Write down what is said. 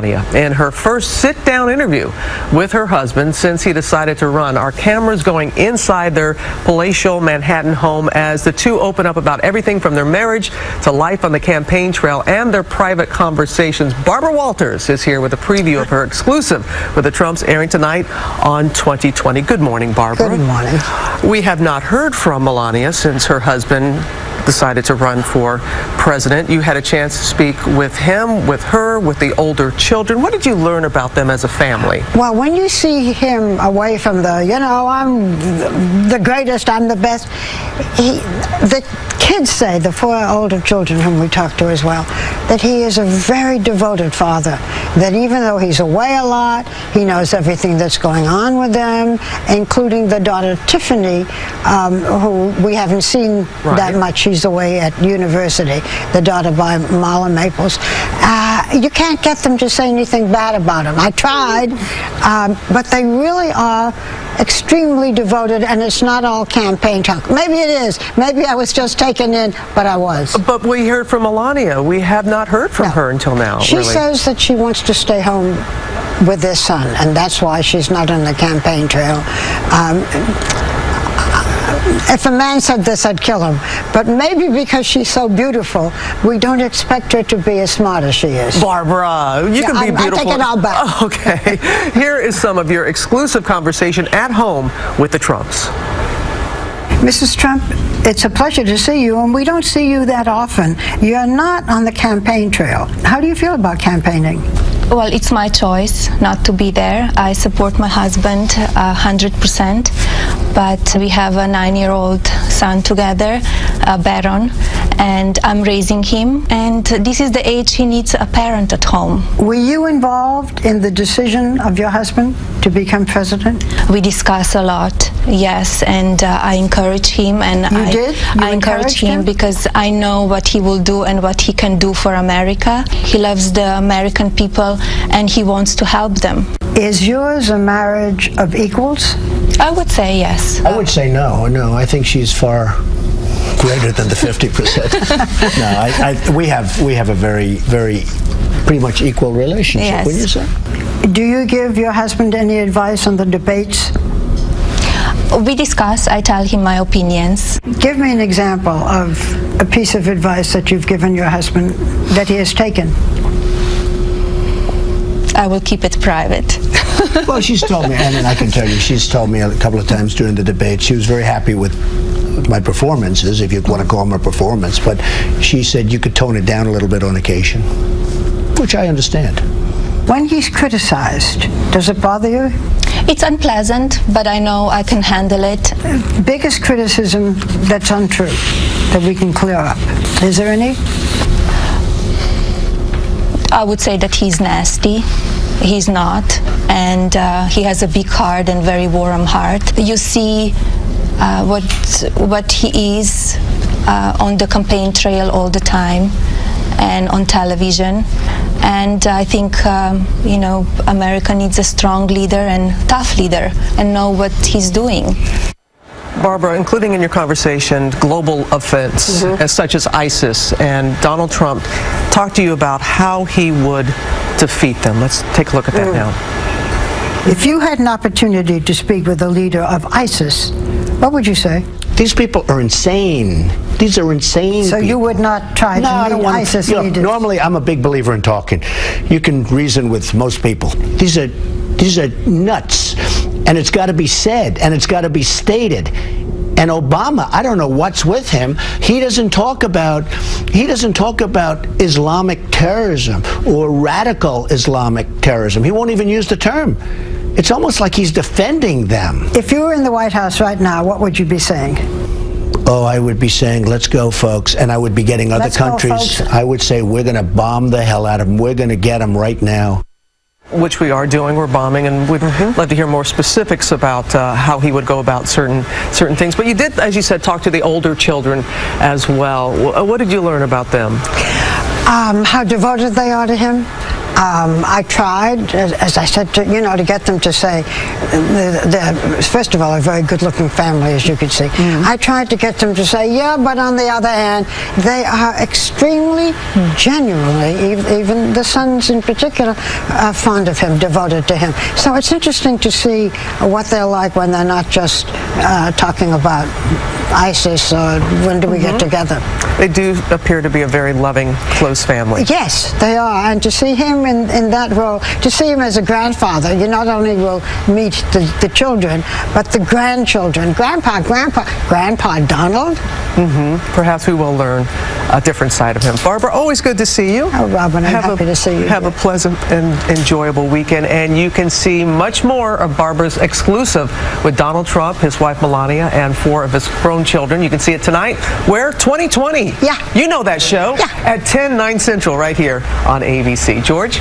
In her first sit-down interview with her husband since he decided to run. Our cameras going inside their palatial Manhattan home as the two open up about everything from their marriage to life on the campaign trail and their private conversations. Barbara Walters is here with a preview of her exclusive with the Trumps airing tonight on 2020. Good morning, Barbara. Good morning. We have not heard from Melania since her husband decided to run for president. You had a chance to speak with him, with her, with the older children. What did you learn about them as a family? Well, when you see him away from the, I'm the greatest, I'm the best, the kids say, the four older children whom we talked to as well, that he is a very devoted father, that even though he's away a lot, he knows everything that's going on with them, including the daughter Tiffany, who we haven't seen that much. She's away at university, the daughter by Marla Maples. You can't get them to say anything bad about him. I tried, but they really are extremely devoted, and it's not all campaign talk. Maybe it is. Maybe I was just taken in, but I was. But we heard from Melania. We have not heard from her until now. She says that she wants to stay home with their son, and that's why she's not on the campaign trail. If a man said this, I'd kill him. But maybe because she's so beautiful, we don't expect her to be as smart as she is. Barbara, you can be beautiful. I take it all back. Oh, okay. Here is some of your exclusive conversation at home with the Trumps. Mrs. Trump, it's a pleasure to see you, and we don't see you that often. You're not on the campaign trail. How do you feel about campaigning? Well, it's my choice not to be there. I support my husband 100%, but we have a 9-year-old son together, Baron, and I'm raising him, and this is the age he needs a parent at home. Were you involved in the decision of your husband to become president? We discuss a lot, yes, and I encourage him, and I encourage him because I know what he will do and what he can do for America. He loves the American people, and he wants to help them. Is yours a marriage of equals? I would say yes. I would say no. No, I think she's far greater than the 50%. No, we have a very, very pretty much equal relationship. Yes. Wouldn't you say? Do you give your husband any advice on the debates? We discuss. I tell him my opinions. Give me an example of a piece of advice that you've given your husband that he has taken. I will keep it private. Well, she's told me, and I can tell you, she's told me a couple of times during the debate, she was very happy with my performances, if you want to call them a performance, but she said you could tone it down a little bit on occasion, which I understand. When he's criticized, does it bother you? It's unpleasant, but I know I can handle it. Biggest criticism that's untrue, that we can clear up. Is there any? I would say that he's nasty. He's not, and he has a big heart and very warm heart. You see what he is on the campaign trail all the time and on television, and I think America needs a strong leader and tough leader and know what he's doing. Barbara, including in your conversation, global offense, as such as ISIS, and Donald Trump talked to you about how he would defeat them. Let's take a look at that now. If you had an opportunity to speak with the leader of ISIS, what would you say? These people are insane. These are insane So people. You would not try to meet ISIS leaders? Normally, I'm a big believer in talking. You can reason with most people. These are nuts. And it's got to be said, and it's got to be stated. And Obama, I don't know what's with him. He doesn't talk about Islamic terrorism or radical Islamic terrorism. He won't even use the term. It's almost like he's defending them. If you were in the White House right now, what would you be saying? Oh, I would be saying, let's go, folks. And I would be getting other countries. I would say, we're going to bomb the hell out of them. We're going to get them right now. Which we are doing. We're bombing, and we'd love to hear more specifics about how he would go about certain things. But you did, as you said, talk to the older children as well. What did you learn about them? How devoted they are to him. I tried, as I said, to get them to say, first of all, a very good-looking family, as you can see. I tried to get them to say, yeah, but on the other hand, they are extremely, genuinely, even the sons in particular, are fond of him, devoted to him. So it's interesting to see what they're like when they're not just talking about ISIS or when do we get together. They do appear to be a very loving, close family. Yes, they are. And to see him in that role, to see him as a grandfather, you not only will meet the children, but the grandchildren. Grandpa Donald. Perhaps we will learn a different side of him. Barbara, always good to see you. Oh, Robin, I'm happy to see you. Have a pleasant and enjoyable weekend. And you can see much more of Barbara's exclusive with Donald Trump, his wife Melania, and 4 of his grown children. You can see it tonight. Where? 2020. Yeah. You know that show. Yeah. At 10, 9 Central right here on ABC. George?